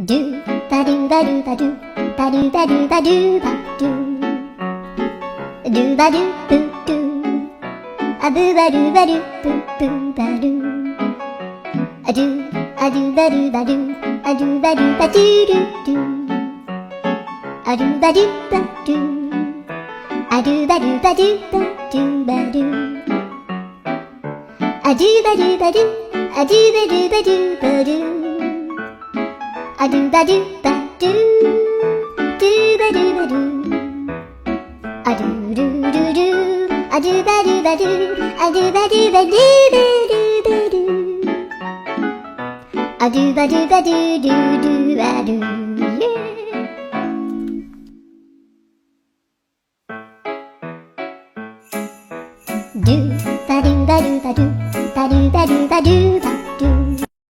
ドゥバドゥバドゥバドゥバドゥバドゥバドゥバドゥドゥバドゥブドゥアブバドゥバドゥブブバドゥアドゥアドゥバドゥバドゥアドゥバドゥバドゥドゥドゥアドゥバドゥバドゥアドゥバドゥバドゥバドゥバドゥアドゥバドゥバドゥアドゥバドゥバドゥバドゥアドゥバドゥバドゥドゥバドゥバドゥアドゥルルルアドゥバドゥバドゥアドゥバドゥバドゥバドゥバドゥアドゥバドゥバドゥドゥドゥアドゥ